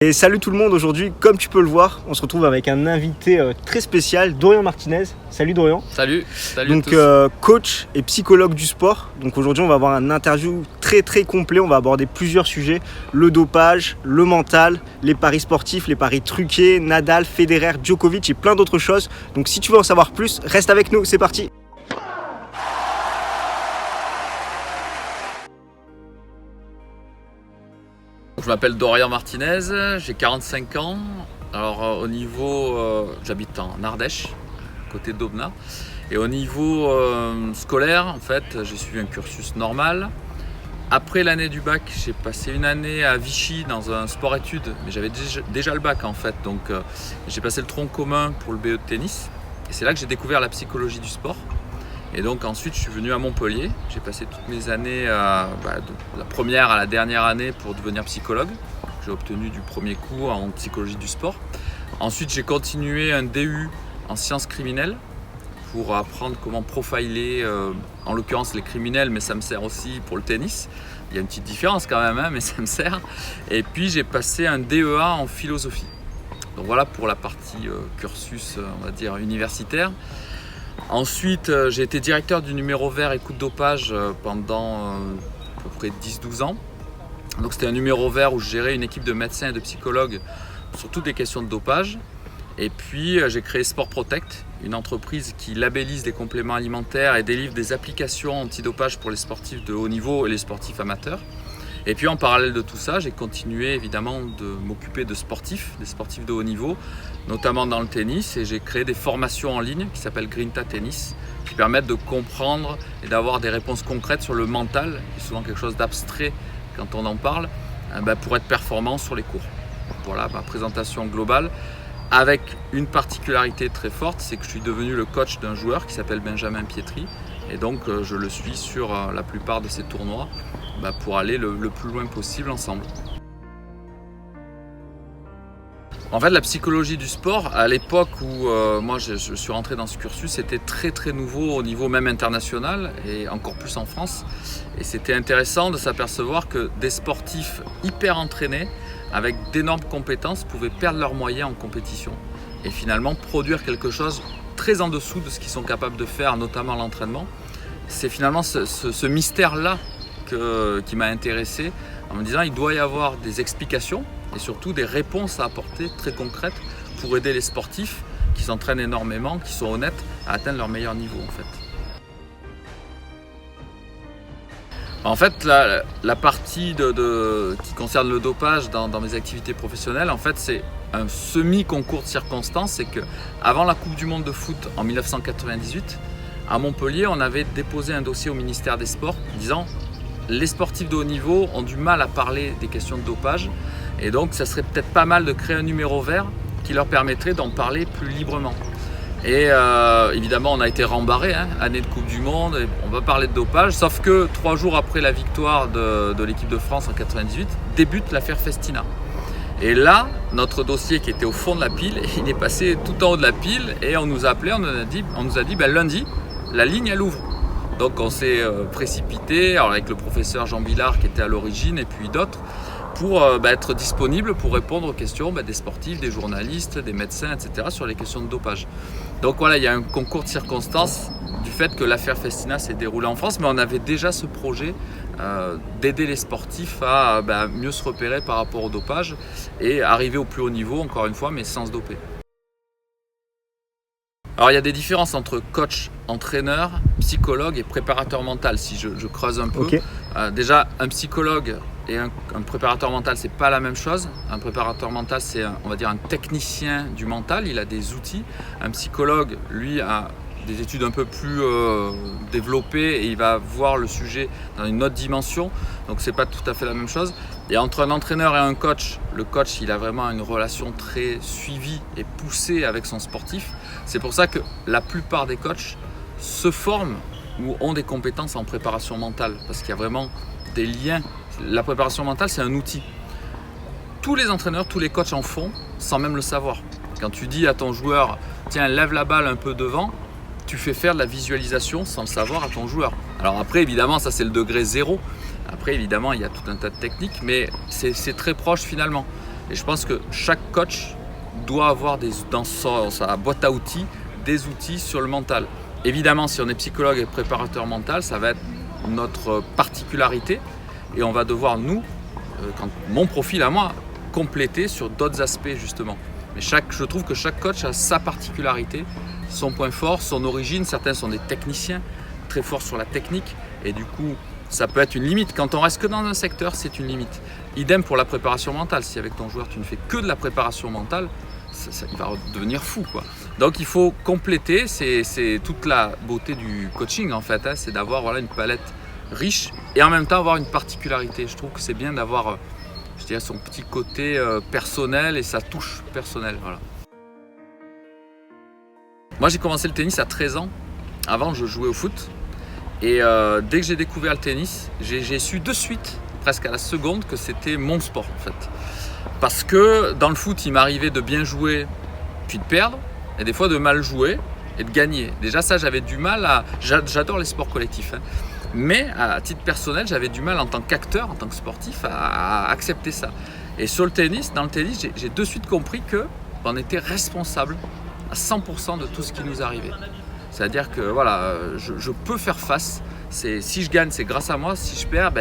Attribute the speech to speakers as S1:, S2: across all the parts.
S1: Et salut tout le monde, aujourd'hui comme tu peux le voir, on se retrouve avec un invité très spécial, Dorian Martinez. Salut Dorian.
S2: Salut
S1: Donc
S2: à tous.
S1: coach et psychologue du sport. Donc aujourd'hui on va avoir un interview très complet, on va aborder plusieurs sujets. Le dopage, le mental, les paris sportifs, les paris truqués, Nadal, Federer, Djokovic et plein d'autres choses. Donc si tu veux en savoir plus, reste avec nous, c'est parti.
S2: Je m'appelle Dorian Martinez, j'ai 45 ans. Alors au niveau, j'habite en Ardèche, côté d'Aubenas. Et au niveau scolaire, en fait, j'ai suivi un cursus normal. Après l'année du bac, j'ai passé une année à Vichy dans un sport-études, mais j'avais déjà le bac en fait. Donc j'ai passé le tronc commun pour le BE de tennis. Et c'est là que j'ai découvert la psychologie du sport. Et donc ensuite je suis venu à Montpellier, j'ai passé toutes mes années, de la première à la dernière année pour devenir psychologue. J'ai obtenu du premier coup en psychologie du sport. Ensuite j'ai continué un DU en sciences criminelles pour apprendre comment profiler, en l'occurrence les criminels, mais ça me sert aussi pour le tennis. Il y a une petite différence quand même, mais ça me sert. Et puis j'ai passé un DEA en philosophie. Donc voilà pour la partie cursus, on va dire, universitaire. Ensuite, j'ai été directeur du numéro vert écoute dopage pendant à peu près 10-12 ans. Donc c'était un numéro vert où je gérais une équipe de médecins et de psychologues sur toutes les questions de dopage. Et puis j'ai créé Sport Protect, une entreprise qui labellise des compléments alimentaires et délivre des applications antidopage pour les sportifs de haut niveau et les sportifs amateurs. Et puis en parallèle de tout ça, j'ai continué évidemment de m'occuper de sportifs, des sportifs de haut niveau, notamment dans le tennis, et j'ai créé des formations en ligne qui s'appellent Grinta Tennis, qui permettent de comprendre et d'avoir des réponses concrètes sur le mental, qui est souvent quelque chose d'abstrait quand on en parle, pour être performant sur les cours. Voilà ma présentation globale, avec une particularité très forte, c'est que je suis devenu le coach d'un joueur qui s'appelle Benjamin Pietri, et donc je le suis sur la plupart de ces tournois pour aller le plus loin possible ensemble. En fait, la psychologie du sport, à l'époque où moi je suis rentré dans ce cursus, c'était très nouveau au niveau même international et encore plus en France. Et c'était intéressant de s'apercevoir que des sportifs hyper entraînés, avec d'énormes compétences, pouvaient perdre leurs moyens en compétition et finalement produire quelque chose très en dessous de ce qu'ils sont capables de faire, notamment l'entraînement. C'est finalement ce mystère-là qui m'a intéressé en me disant qu'il doit y avoir des explications et surtout des réponses à apporter très concrètes pour aider les sportifs qui s'entraînent énormément, qui sont honnêtes, à atteindre leur meilleur niveau en fait. En fait, la partie qui concerne le dopage dans mes activités professionnelles, en fait, c'est un semi-concours de circonstances. C'est qu'avant la Coupe du Monde de foot en 1998, à Montpellier, on avait déposé un dossier au ministère des Sports disant les sportifs de haut niveau ont du mal à parler des questions de dopage et donc ça serait peut-être pas mal de créer un numéro vert qui leur permettrait d'en parler plus librement. Et évidemment on a été rembarré, année de Coupe du Monde, et on va parler de dopage, sauf que 3 jours après la victoire de l'équipe de France en 98, débute l'affaire Festina. Et là, notre dossier qui était au fond de la pile, il est passé tout en haut de la pile et on nous a appelé, on nous a dit lundi, la ligne elle ouvre. Donc on s'est précipité avec le professeur Jean Billard qui était à l'origine et puis d'autres pour être disponible pour répondre aux questions des sportifs, des journalistes, des médecins, etc. sur les questions de dopage. Donc voilà, il y a un concours de circonstances du fait que l'affaire Festina s'est déroulée en France, mais on avait déjà ce projet d'aider les sportifs à mieux se repérer par rapport au dopage et arriver au plus haut niveau, encore une fois, mais sans se doper. Alors il y a des différences entre coach, entraîneur, psychologue et préparateur mental, si je creuse un peu.
S1: Okay.
S2: Déjà, un psychologue et un préparateur mental, c'est pas la même chose. Un préparateur mental, c'est on va dire un technicien du mental, il a des outils. Un psychologue, lui, a des études un peu plus développées et il va voir le sujet dans une autre dimension. Donc c'est pas tout à fait la même chose. Et entre un entraîneur et un coach, le coach il a vraiment une relation très suivie et poussée avec son sportif. C'est pour ça que la plupart des coachs se forment ou ont des compétences en préparation mentale parce qu'il y a vraiment des liens. La préparation mentale c'est un outil. Tous les entraîneurs, tous les coachs en font sans même le savoir. Quand tu dis à ton joueur tiens lève la balle un peu devant, tu fais faire de la visualisation sans le savoir à ton joueur. Alors après évidemment ça c'est le degré 0. Après évidemment il y a tout un tas de techniques mais c'est très proche finalement. Et je pense que chaque coach doit avoir dans sa boîte à outils des outils sur le mental. Évidemment, si on est psychologue et préparateur mental, ça va être notre particularité et on va devoir nous, mon profil à moi, compléter sur d'autres aspects justement. Mais je trouve que chaque coach a sa particularité, son point fort, son origine. Certains sont des techniciens très forts sur la technique et du coup ça peut être une limite. Quand on reste que dans un secteur, c'est une limite. Idem pour la préparation mentale. Si avec ton joueur tu ne fais que de la préparation mentale, il va devenir fou, quoi. Donc il faut compléter, c'est toute la beauté du coaching en fait, hein, c'est d'avoir une palette riche et en même temps avoir une particularité. Je trouve que c'est bien d'avoir son petit côté personnel et sa touche personnelle. Voilà. Moi j'ai commencé le tennis à 13 ans. Avant je jouais au foot et dès que j'ai découvert le tennis, j'ai su de suite, presque à la seconde, que c'était mon sport en fait. Parce que dans le foot, il m'arrivait de bien jouer puis de perdre, et des fois de mal jouer et de gagner. Déjà ça, j'avais du mal à... J'adore les sports collectifs, hein. Mais à titre personnel, j'avais du mal en tant qu'acteur, en tant que sportif, à accepter ça. Et sur le tennis, dans le tennis, j'ai de suite compris qu'on était responsable à 100% de tout ce qui nous arrivait. C'est-à-dire que voilà, je peux faire face. Si je gagne, c'est grâce à moi. Si je perds,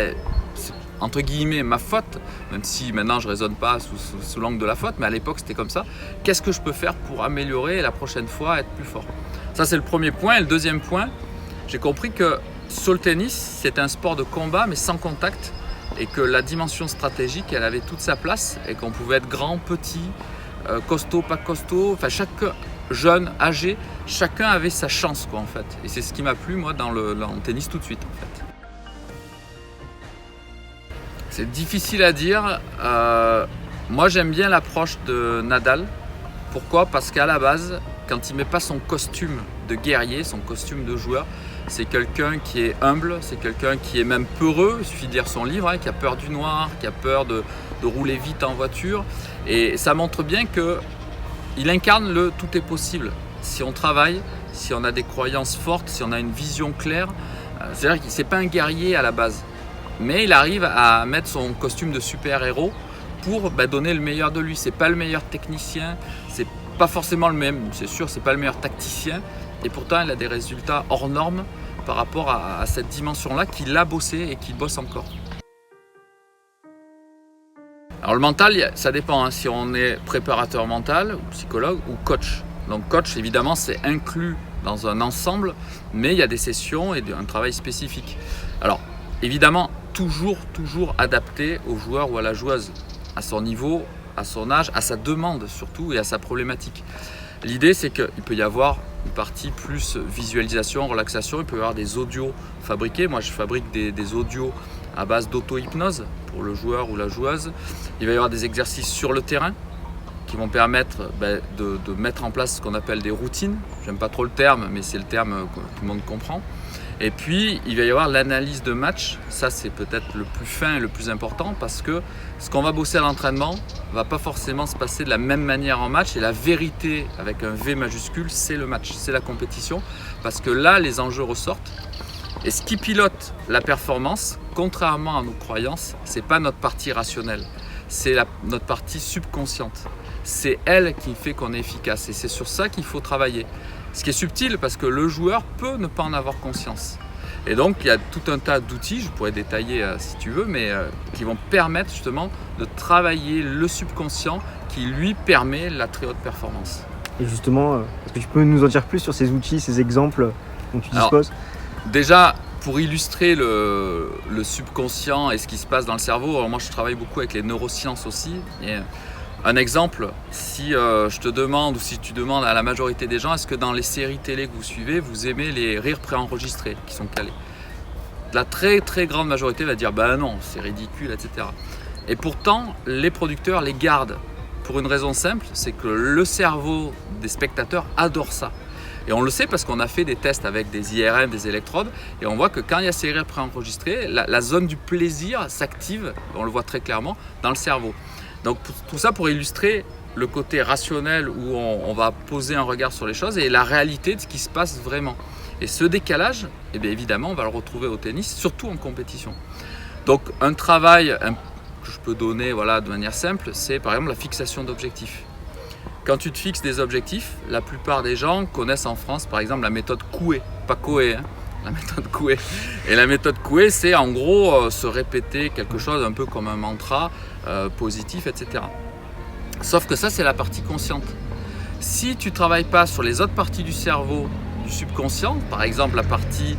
S2: c'est entre guillemets ma faute, même si maintenant je ne raisonne pas sous l'angle de la faute, mais à l'époque c'était comme ça. Qu'est-ce que je peux faire pour améliorer et la prochaine fois être plus fort? Ça c'est le premier point. Et le deuxième point, j'ai compris que sur le tennis, c'est un sport de combat mais sans contact et que la dimension stratégique, elle avait toute sa place et qu'on pouvait être grand, petit, costaud, pas costaud, enfin chaque jeune, âgé, chacun avait sa chance quoi en fait. Et c'est ce qui m'a plu moi dans le tennis tout de suite en fait. C'est difficile à dire. Moi, j'aime bien l'approche de Nadal. Pourquoi? Parce qu'à la base, quand il ne met pas son costume de guerrier, son costume de joueur, c'est quelqu'un qui est humble, c'est quelqu'un qui est même peureux. Il suffit de lire son livre, hein, qui a peur du noir, qui a peur de rouler vite en voiture. Et ça montre bien qu'il incarne le « tout est possible ». Si on travaille, si on a des croyances fortes, si on a une vision claire, c'est-à-dire qu'il n'est pas un guerrier à la base. Mais il arrive à mettre son costume de super-héros pour donner le meilleur de lui. C'est pas le meilleur technicien, c'est pas forcément le même, c'est sûr, c'est pas le meilleur tacticien. Et pourtant, il a des résultats hors normes par rapport à cette dimension-là qu'il a bossé et qu'il bosse encore. Alors le mental, ça dépend hein, si on est préparateur mental, ou psychologue ou coach. Donc coach, évidemment, c'est inclus dans un ensemble, mais il y a des sessions et un travail spécifique. Alors, évidemment, toujours adapté au joueur ou à la joueuse, à son niveau, à son âge, à sa demande surtout et à sa problématique. L'idée c'est qu'il peut y avoir une partie plus visualisation, relaxation, il peut y avoir des audios fabriqués. Moi je fabrique des audios à base d'auto-hypnose pour le joueur ou la joueuse. Il va y avoir des exercices sur le terrain qui vont permettre de mettre en place ce qu'on appelle des routines. J'aime pas trop le terme, mais c'est le terme que tout le monde comprend. Et puis, il va y avoir l'analyse de match. Ça, c'est peut-être le plus fin et le plus important parce que ce qu'on va bosser à l'entraînement ne va pas forcément se passer de la même manière en match. Et la vérité, avec un V majuscule, c'est le match, c'est la compétition. Parce que là, les enjeux ressortent. Et ce qui pilote la performance, contrairement à nos croyances, ce n'est pas notre partie rationnelle. C'est notre partie subconsciente. C'est elle qui fait qu'on est efficace. Et c'est sur ça qu'il faut travailler. Ce qui est subtil parce que le joueur peut ne pas en avoir conscience. Et donc il y a tout un tas d'outils, je pourrais détailler si tu veux, mais qui vont permettre justement de travailler le subconscient qui lui permet la très haute performance.
S1: Et justement, est-ce que tu peux nous en dire plus sur ces outils, ces exemples dont tu disposes?
S2: Déjà, pour illustrer le subconscient et ce qui se passe dans le cerveau, alors moi je travaille beaucoup avec les neurosciences aussi. Et un exemple, si je te demande ou si tu demandes à la majorité des gens, est-ce que dans les séries télé que vous suivez, vous aimez les rires préenregistrés qui sont calés? La très très grande majorité va dire non, c'est ridicule, etc. Et pourtant, les producteurs les gardent pour une raison simple, c'est que le cerveau des spectateurs adore ça. Et on le sait parce qu'on a fait des tests avec des IRM, des électrodes, et on voit que quand il y a ces rires préenregistrés, la zone du plaisir s'active, on le voit très clairement, dans le cerveau. Donc tout ça pour illustrer le côté rationnel où on va poser un regard sur les choses et la réalité de ce qui se passe vraiment. Et ce décalage, eh bien évidemment, on va le retrouver au tennis, surtout en compétition. Donc un travail, que je peux donner voilà, de manière simple, c'est par exemple la fixation d'objectifs. Quand tu te fixes des objectifs, la plupart des gens connaissent en France par exemple la méthode Coué, pas Coué, hein, la méthode Coué. Et la méthode Coué, c'est en gros se répéter quelque chose un peu comme un mantra positif, etc. Sauf que ça, c'est la partie consciente. Si tu ne travailles pas sur les autres parties du cerveau, du subconscient, par exemple la partie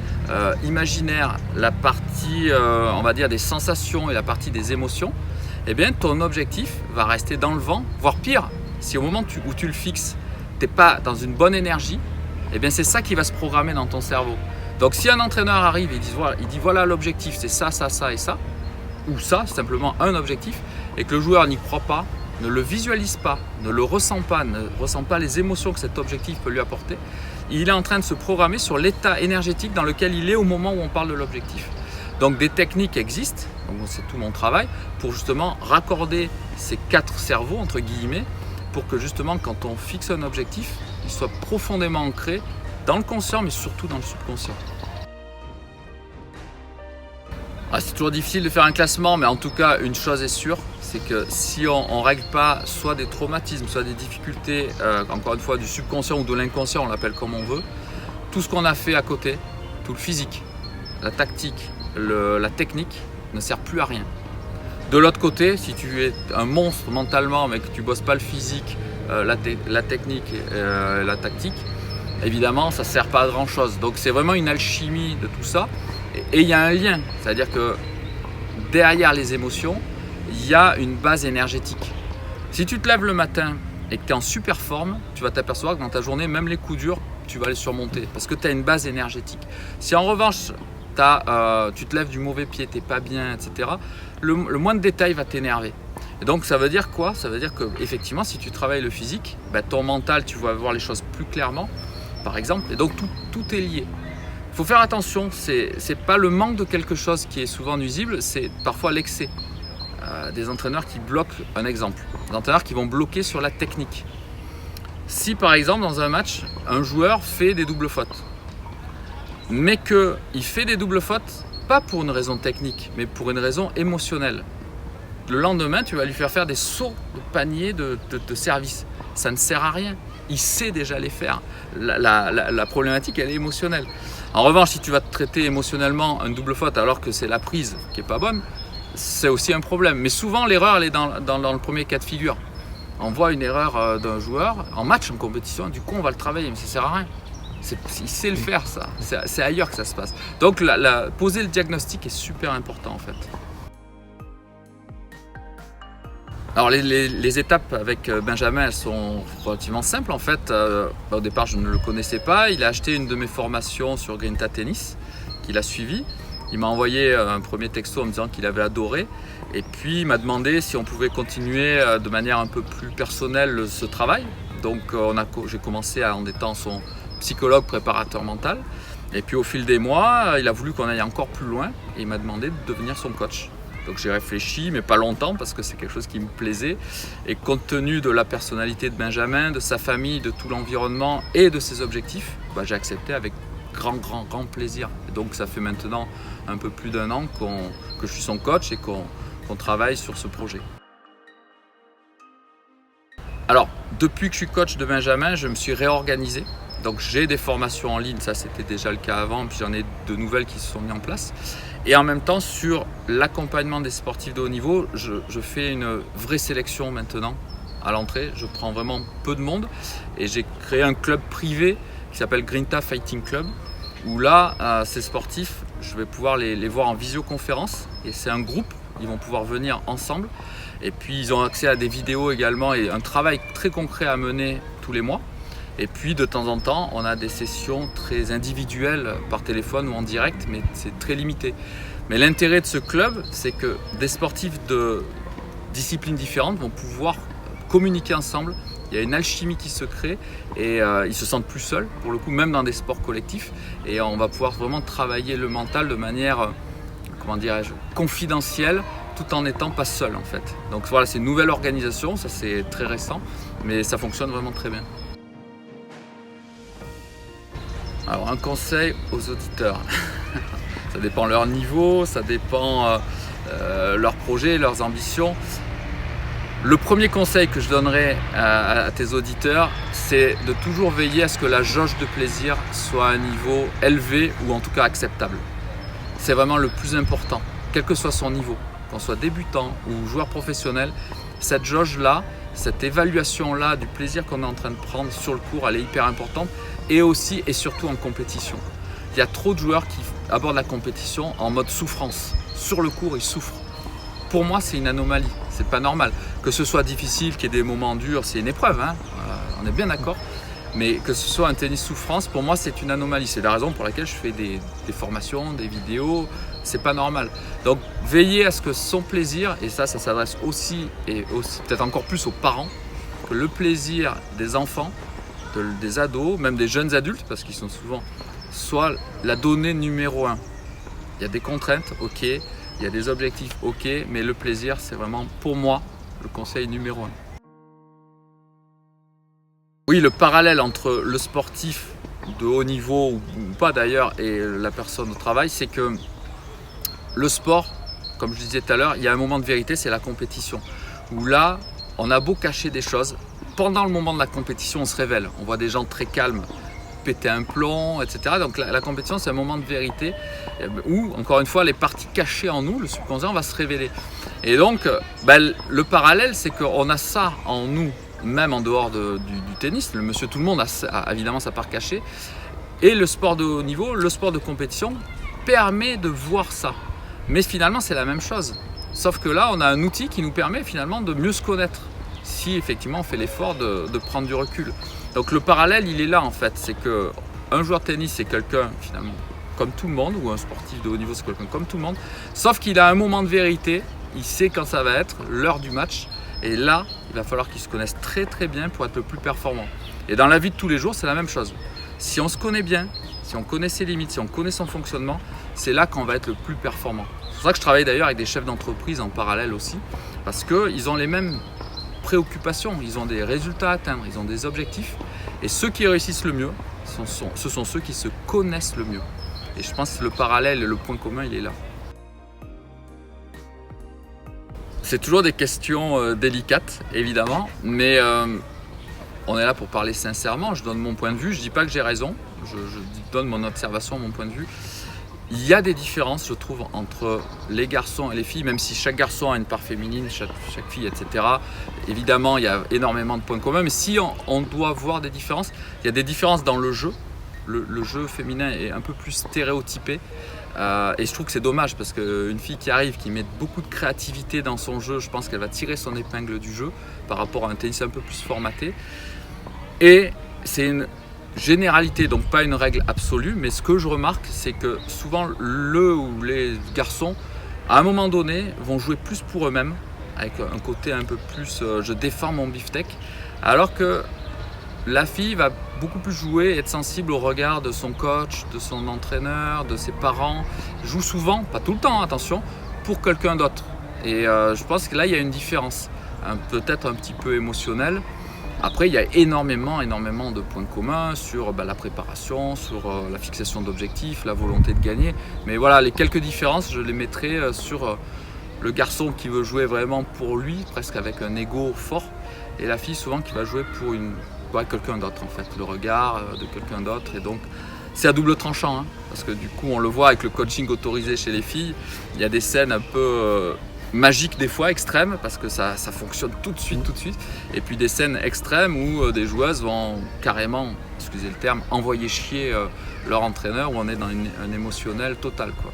S2: imaginaire, la partie on va dire des sensations et la partie des émotions, eh bien ton objectif va rester dans le vent, voire pire, si au moment où tu le fixes, tu n'es pas dans une bonne énergie, eh bien c'est ça qui va se programmer dans ton cerveau. Donc si un entraîneur arrive et il dit voilà l'objectif c'est ça, ça, ça et ça, ou ça, c'est simplement un objectif, et que le joueur n'y croit pas, ne le visualise pas, ne le ressent pas, ne ressent pas les émotions que cet objectif peut lui apporter, il est en train de se programmer sur l'état énergétique dans lequel il est au moment où on parle de l'objectif. Donc des techniques existent, donc c'est tout mon travail, pour justement raccorder ces 4 cerveaux, entre guillemets, pour que justement quand on fixe un objectif, il soit profondément ancré dans le conscient, mais surtout dans le subconscient. C'est toujours difficile de faire un classement, mais en tout cas, une chose est sûre, c'est que si on ne règle pas soit des traumatismes, soit des difficultés, encore une fois, du subconscient ou de l'inconscient, on l'appelle comme on veut, tout ce qu'on a fait à côté, tout le physique, la tactique, la technique, ne sert plus à rien. De l'autre côté, si tu es un monstre mentalement, mais que tu ne bosses pas le physique, la technique, la tactique, évidemment, ça ne sert pas à grand chose. Donc c'est vraiment une alchimie de tout ça. Et il y a un lien, c'est-à-dire que derrière les émotions, il y a une base énergétique. Si tu te lèves le matin et que tu es en super forme, tu vas t'apercevoir que dans ta journée, même les coups durs, tu vas les surmonter parce que tu as une base énergétique. Si en revanche, tu te lèves du mauvais pied, tu n'es pas bien, etc., le moindre détail va t'énerver. Et donc ça veut dire quoi? Ça veut dire qu'effectivement, si tu travailles le physique, ton mental, tu vas voir les choses plus clairement, par exemple, et donc tout est lié. Il faut faire attention, c'est pas le manque de quelque chose qui est souvent nuisible, c'est parfois l'excès. Des entraîneurs qui bloquent, un exemple, des entraîneurs qui vont bloquer sur la technique. Si par exemple dans un match, un joueur fait des doubles fautes, mais qu'il fait des doubles fautes, pas pour une raison technique, mais pour une raison émotionnelle. Le lendemain, tu vas lui faire des sauts de panier de service. Ça ne sert à rien. Il sait déjà les faire. La problématique, elle est émotionnelle. En revanche, si tu vas te traiter émotionnellement une double faute alors que c'est la prise qui n'est pas bonne, c'est aussi un problème. Mais souvent, l'erreur, elle est dans le premier cas de figure. On voit une erreur d'un joueur en match, en compétition, du coup, on va le travailler, mais ça ne sert à rien. Il sait le faire, ça. C'est ailleurs que ça se passe. Donc, poser le diagnostic est super important, en fait. Alors les étapes avec Benjamin, elles sont relativement simples en fait. Au départ, je ne le connaissais pas. Il a acheté une de mes formations sur Grinta Tennis, qu'il a suivi. Il m'a envoyé un premier texto en me disant qu'il avait adoré. Et puis il m'a demandé si on pouvait continuer de manière un peu plus personnelle ce travail. Donc j'ai commencé en étant son psychologue préparateur mental. Et puis au fil des mois, il a voulu qu'on aille encore plus loin et il m'a demandé de devenir son coach. Donc j'ai réfléchi, mais pas longtemps, parce que c'est quelque chose qui me plaisait. Et compte tenu de la personnalité de Benjamin, de sa famille, de tout l'environnement et de ses objectifs, j'ai accepté avec grand plaisir. Et donc ça fait maintenant un peu plus d'1 an que je suis son coach et qu'on travaille sur ce projet. Alors, depuis que je suis coach de Benjamin, je me suis réorganisé. Donc j'ai des formations en ligne, ça c'était déjà le cas avant, puis j'en ai de nouvelles qui se sont mises en place. Et en même temps, sur l'accompagnement des sportifs de haut niveau, je fais une vraie sélection maintenant à l'entrée. Je prends vraiment peu de monde et j'ai créé un club privé qui s'appelle Grinta Fighting Club, où là, ces sportifs, je vais pouvoir les voir en visioconférence et c'est un groupe, ils vont pouvoir venir ensemble. Et puis ils ont accès à des vidéos également et un travail très concret à mener tous les mois. Et puis de temps en temps, on a des sessions très individuelles par téléphone ou en direct, mais c'est très limité. Mais l'intérêt de ce club, c'est que des sportifs de disciplines différentes vont pouvoir communiquer ensemble. Il y a une alchimie qui se crée et ils se sentent plus seuls, pour le coup, même dans des sports collectifs. Et on va pouvoir vraiment travailler le mental de manière, confidentielle, tout en n'étant pas seul en fait. Donc voilà, c'est une nouvelle organisation, ça c'est très récent, mais ça fonctionne vraiment très bien. Alors un conseil aux auditeurs, ça dépend de leur niveau, ça dépend leurs projets, leurs ambitions. Le premier conseil que je donnerais à tes auditeurs, c'est de toujours veiller à ce que la jauge de plaisir soit à un niveau élevé ou en tout cas acceptable. C'est vraiment le plus important, quel que soit son niveau, qu'on soit débutant ou joueur professionnel, cette jauge-là, cette évaluation-là du plaisir qu'on est en train de prendre sur le court, elle est hyper importante et aussi et surtout en compétition. Il y a trop de joueurs qui abordent la compétition en mode souffrance. Sur le court, ils souffrent. Pour moi, c'est une anomalie, c'est pas normal. Que ce soit difficile, qu'il y ait des moments durs, c'est une épreuve, hein, on est bien d'accord. Mais que ce soit un tennis souffrance, pour moi, c'est une anomalie. C'est la raison pour laquelle je fais des formations, des vidéos, c'est pas normal. Donc, veillez à ce que son plaisir, et ça s'adresse aussi, et aussi peut-être encore plus aux parents, que le plaisir des enfants, des ados, même des jeunes adultes, parce qu'ils sont souvent, soit la donnée numéro 1. Il y a des contraintes, ok. Il y a des objectifs, ok, mais le plaisir, c'est vraiment, pour moi, le conseil numéro 1. Oui, le parallèle entre le sportif de haut niveau, ou pas d'ailleurs, et la personne au travail, c'est que le sport, comme je disais tout à l'heure, il y a un moment de vérité, c'est la compétition. Où là, on a beau cacher des choses, pendant le moment de la compétition, on se révèle. On voit des gens très calmes péter un plomb, etc. Donc la compétition, c'est un moment de vérité où, encore une fois, les parties cachées en nous, le subconscient va se révéler. Et donc, le parallèle, c'est qu'on a ça en nous, même en dehors du tennis. Le monsieur tout le monde a évidemment sa part cachée. Et le sport de haut niveau, le sport de compétition, permet de voir ça. Mais finalement, c'est la même chose. Sauf que là, on a un outil qui nous permet finalement de mieux se connaître, si effectivement on fait l'effort de prendre du recul. Donc le parallèle, il est là en fait, c'est qu'un joueur de tennis, c'est quelqu'un finalement comme tout le monde, ou un sportif de haut niveau, c'est quelqu'un comme tout le monde, sauf qu'il a un moment de vérité, il sait quand ça va être, l'heure du match, et là, il va falloir qu'il se connaisse très très bien pour être le plus performant. Et dans la vie de tous les jours, c'est la même chose. Si on se connaît bien, si on connaît ses limites, si on connaît son fonctionnement, c'est là qu'on va être le plus performant. C'est pour ça que je travaille d'ailleurs avec des chefs d'entreprise en parallèle aussi, parce qu'ils ont les mêmes préoccupations, ils ont des résultats à atteindre, ils ont des objectifs, et ceux qui réussissent le mieux, ce sont ceux qui se connaissent le mieux. Et je pense que le parallèle et le point commun, il est là. C'est toujours des questions délicates, évidemment, mais on est là pour parler sincèrement. Je donne mon point de vue, je ne dis pas que j'ai raison, je donne mon observation, mon point de vue. Il y a des différences, je trouve, entre les garçons et les filles, même si chaque garçon a une part féminine, chaque fille, etc. Évidemment, il y a énormément de points communs, mais si on doit voir des différences, il y a des différences dans le jeu. Le jeu féminin est un peu plus stéréotypé, et je trouve que c'est dommage, parce qu'une fille qui arrive, qui met beaucoup de créativité dans son jeu, je pense qu'elle va tirer son épingle du jeu par rapport à un tennis un peu plus formaté. Et c'est une généralité, donc pas une règle absolue, mais ce que je remarque, c'est que souvent les garçons, à un moment donné, vont jouer plus pour eux-mêmes, avec un côté un peu plus je défends mon beefsteak, alors que la fille va beaucoup plus jouer, être sensible au regard de son coach, de son entraîneur, de ses parents, joue souvent, pas tout le temps, attention, pour quelqu'un d'autre. Et je pense que là, il y a une différence, peut-être un petit peu émotionnelle. Après, il y a énormément de points communs sur la préparation, sur la fixation d'objectifs, la volonté de gagner. Mais voilà, les quelques différences, je les mettrai sur le garçon qui veut jouer vraiment pour lui, presque avec un ego fort, et la fille souvent qui va jouer pour quelqu'un d'autre en fait, le regard de quelqu'un d'autre. Et donc, c'est à double tranchant, hein, parce que du coup, on le voit avec le coaching autorisé chez les filles, il y a des scènes un peu magiques des fois, extrêmes, parce que ça fonctionne tout de suite, et puis des scènes extrêmes où des joueuses vont carrément, excusez le terme, envoyer chier leur entraîneur, où on est dans un émotionnel total, quoi.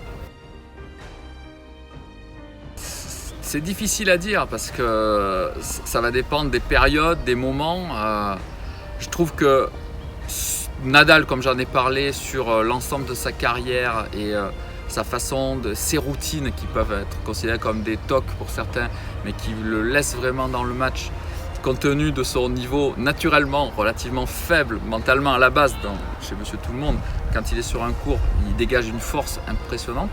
S2: C'est difficile à dire, parce que ça va dépendre des périodes, des moments. Je trouve que Nadal, comme j'en ai parlé, sur l'ensemble de sa carrière et sa façon ses routines qui peuvent être considérées comme des tocs pour certains, mais qui le laissent vraiment dans le match, compte tenu de son niveau naturellement relativement faible mentalement à la base chez Monsieur Tout le Monde. Quand il est sur un court, il dégage une force impressionnante.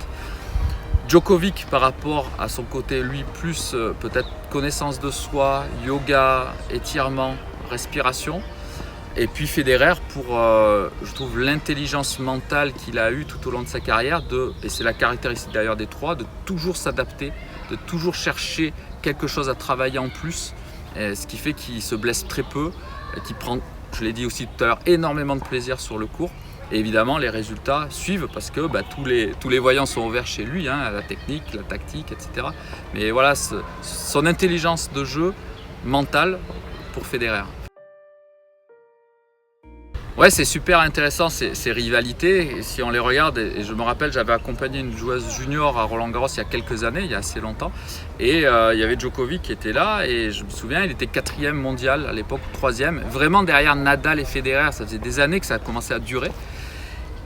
S2: Djokovic, par rapport à son côté, lui, plus peut-être connaissance de soi, yoga, étirement, respiration, Et puis Federer pour, je trouve, l'intelligence mentale qu'il a eue tout au long de sa carrière, et c'est la caractéristique d'ailleurs des trois, de toujours s'adapter, de toujours chercher quelque chose à travailler en plus, ce qui fait qu'il se blesse très peu, qu'il prend, je l'ai dit aussi tout à l'heure, énormément de plaisir sur le court. Et évidemment, les résultats suivent parce que tous les voyants sont ouverts chez lui, la technique, la tactique, etc. Mais voilà, son intelligence de jeu mentale pour Federer. Ouais, c'est super intéressant ces rivalités. Et si on les regarde, et je me rappelle, j'avais accompagné une joueuse junior à Roland-Garros il y a quelques années, il y a assez longtemps. Et il y avait Djokovic qui était là. Et je me souviens, il était 4e mondial à l'époque, 3e. Vraiment derrière Nadal et Federer, ça faisait des années que ça a commencé à durer.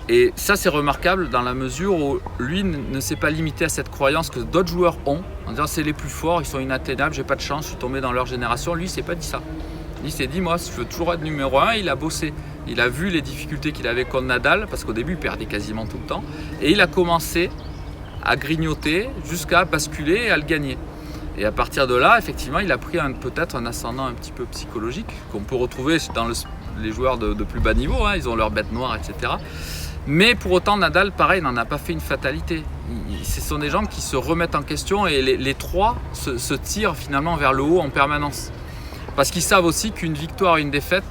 S2: Et ça, c'est remarquable dans la mesure où lui ne s'est pas limité à cette croyance que d'autres joueurs ont, en disant c'est les plus forts, ils sont inatteignables, j'ai pas de chance, je suis tombé dans leur génération. Lui, il s'est pas dit ça. Il s'est dit, moi, je veux toujours être numéro 1. Il a bossé. Il a vu les difficultés qu'il avait contre Nadal, parce qu'au début, il perdait quasiment tout le temps. Et il a commencé à grignoter jusqu'à basculer et à le gagner. Et à partir de là, effectivement, il a pris peut-être un ascendant un petit peu psychologique qu'on peut retrouver dans les joueurs de plus bas niveau. Ils ont leur bête noire, etc. Mais pour autant, Nadal, pareil, n'en a pas fait une fatalité. Ce sont des gens qui se remettent en question et les trois se tirent finalement vers le haut en permanence. Parce qu'ils savent aussi qu'une victoire et une défaite,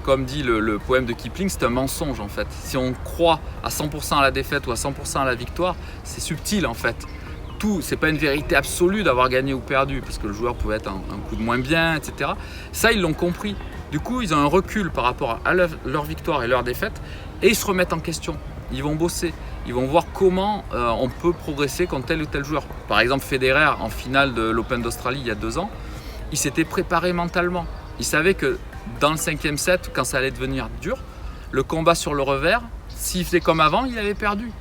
S2: comme dit le poème de Kipling, c'est un mensonge en fait. Si on croit à 100% à la défaite ou à 100% à la victoire, c'est subtil en fait. C'est pas une vérité absolue d'avoir gagné ou perdu, parce que le joueur pouvait être un coup de moins bien, etc. Ça, ils l'ont compris. Du coup, ils ont un recul par rapport à leur victoire et leur défaite, et ils se remettent en question. Ils vont bosser, ils vont voir comment on peut progresser contre tel ou tel joueur. Par exemple, Federer, en finale de l'Open d'Australie il y a 2 ans, il s'était préparé mentalement. Il savait que dans le 5e set, quand ça allait devenir dur, le combat sur le revers, s'il faisait comme avant, il avait perdu.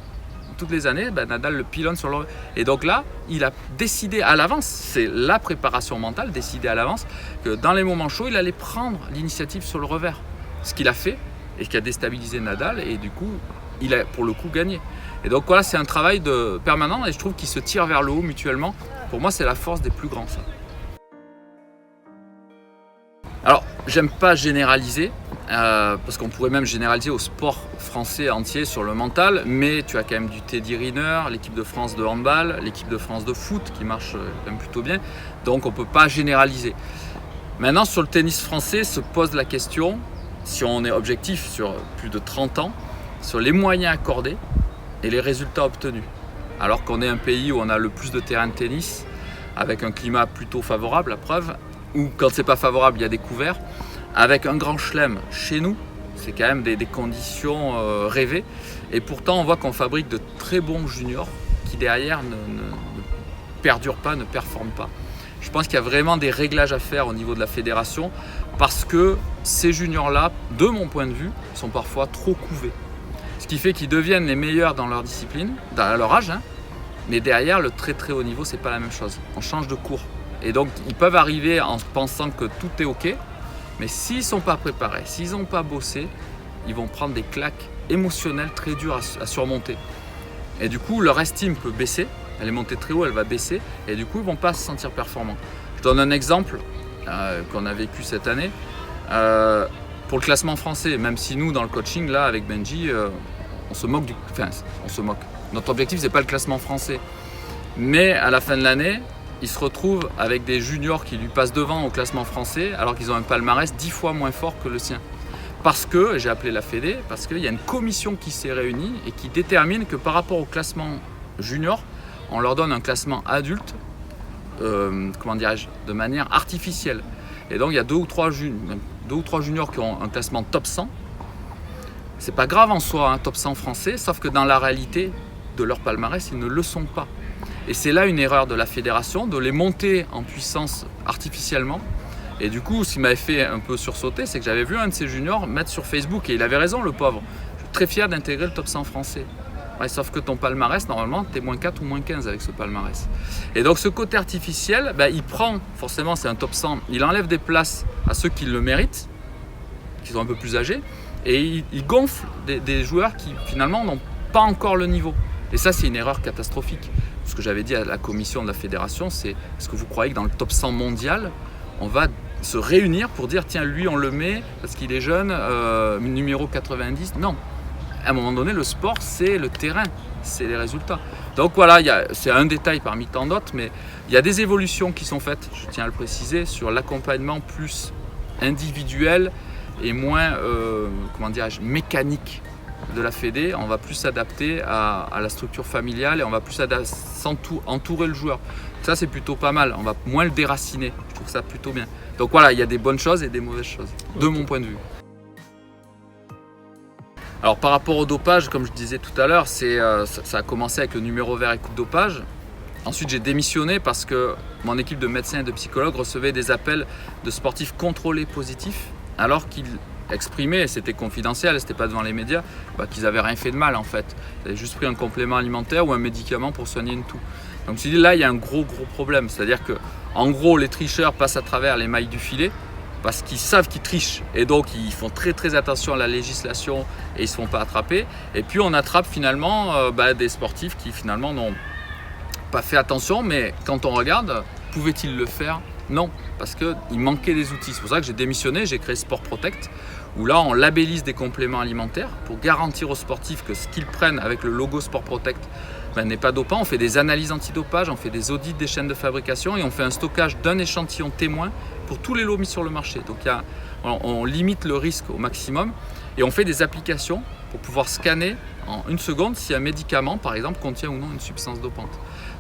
S2: Toutes les années, Nadal le pilonne sur le revers. Et donc là, il a décidé à l'avance, c'est la préparation mentale, décidé à l'avance, que dans les moments chauds, il allait prendre l'initiative sur le revers. Ce qu'il a fait, et qui a déstabilisé Nadal, et du coup, il a pour le coup gagné. Et donc voilà, c'est un travail permanent, et je trouve qu'ils se tirent vers le haut mutuellement. Pour moi, c'est la force des plus grands, ça. Alors, j'aime pas généraliser, parce qu'on pourrait même généraliser au sport français entier sur le mental, mais tu as quand même du Teddy Riner, l'équipe de France de handball, l'équipe de France de foot qui marche quand même plutôt bien, donc on peut pas généraliser. Maintenant, sur le tennis français, se pose la question, si on est objectif sur plus de 30 ans, sur les moyens accordés et les résultats obtenus. Alors qu'on est un pays où on a le plus de terrains de tennis, avec un climat plutôt favorable, la preuve, ou quand c'est pas favorable, il y a des couverts, avec un grand chelem chez nous, c'est quand même des conditions rêvées. Et pourtant, on voit qu'on fabrique de très bons juniors qui derrière ne perdurent pas, ne performent pas. Je pense qu'il y a vraiment des réglages à faire au niveau de la fédération parce que ces juniors-là, de mon point de vue, sont parfois trop couvés. Ce qui fait qu'ils deviennent les meilleurs dans leur discipline, à leur âge, mais derrière, le très très haut niveau, c'est pas la même chose. On change de cours. Et donc, ils peuvent arriver en pensant que tout est OK, mais s'ils ne sont pas préparés, s'ils n'ont pas bossé, ils vont prendre des claques émotionnelles très dures à surmonter. Et du coup, leur estime peut baisser, elle est montée très haut, elle va baisser, et du coup, ils ne vont pas se sentir performants. Je donne un exemple qu'on a vécu cette année. Pour le classement français, même si nous, dans le coaching, là, avec Benji, on se moque on se moque. Notre objectif, ce n'est pas le classement français. Mais à la fin de l'année, il se retrouve avec des juniors qui lui passent devant au classement français alors qu'ils ont un palmarès 10 fois moins fort que le sien. Parce que, j'ai appelé la Fédé, parce qu'il y a une commission qui s'est réunie et qui détermine que par rapport au classement junior, on leur donne un classement adulte, de manière artificielle. Et donc il y a 2 ou 3 juniors qui ont un classement top 100. C'est pas grave en soi, top 100 français, sauf que dans la réalité de leur palmarès, ils ne le sont pas. Et c'est là une erreur de la fédération, de les monter en puissance artificiellement. Et du coup, ce qui m'avait fait un peu sursauter, c'est que j'avais vu un de ces juniors mettre sur Facebook, et il avait raison, le pauvre. Je suis très fier d'intégrer le top 100 français. Ouais, sauf que ton palmarès, normalement, t'es moins 4 ou moins 15 avec ce palmarès. Et donc ce côté artificiel, il prend, forcément c'est un top 100, il enlève des places à ceux qui le méritent, qui sont un peu plus âgés, et il gonfle des joueurs qui finalement n'ont pas encore le niveau. Et ça, c'est une erreur catastrophique. Ce que j'avais dit à la commission de la fédération, c'est est-ce que vous croyez que dans le top 100 mondial, on va se réunir pour dire tiens, lui on le met parce qu'il est jeune, numéro 90. Non, à un moment donné, le sport c'est le terrain, c'est les résultats. Donc voilà, c'est un détail parmi tant d'autres, mais il y a des évolutions qui sont faites, je tiens à le préciser, sur l'accompagnement plus individuel et moins mécanique de la Fédé. On va plus s'adapter à la structure familiale et on va plus entourer le joueur. Ça c'est plutôt pas mal, on va moins le déraciner, je trouve ça plutôt bien. Donc voilà, il y a des bonnes choses et des mauvaises choses, de mon point de vue. Alors par rapport au dopage, comme je disais tout à l'heure, ça a commencé avec le numéro vert et coup de dopage. Ensuite j'ai démissionné parce que mon équipe de médecins et de psychologues recevait des appels de sportifs contrôlés positifs alors qu'ils exprimaient, et c'était confidentiel, c'était pas devant les médias, qu'ils n'avaient rien fait de mal en fait. Ils avaient juste pris un complément alimentaire ou un médicament pour soigner une toux. Donc je me suis dit là il y a un gros problème, c'est-à-dire que en gros les tricheurs passent à travers les mailles du filet parce qu'ils savent qu'ils trichent et donc ils font très attention à la législation et ils ne se font pas attraper. Et puis on attrape finalement des sportifs qui finalement n'ont pas fait attention, mais quand on regarde, pouvaient-ils le faire? Non, parce qu'il manquait des outils. C'est pour ça que j'ai démissionné, j'ai créé Sport Protect, où là on labellise des compléments alimentaires pour garantir aux sportifs que ce qu'ils prennent avec le logo Sport Protect n'est pas dopant. On fait des analyses antidopage, on fait des audits des chaînes de fabrication et on fait un stockage d'un échantillon témoin pour tous les lots mis sur le marché. Donc on limite le risque au maximum et on fait des applications pour pouvoir scanner en une seconde si un médicament par exemple contient ou non une substance dopante.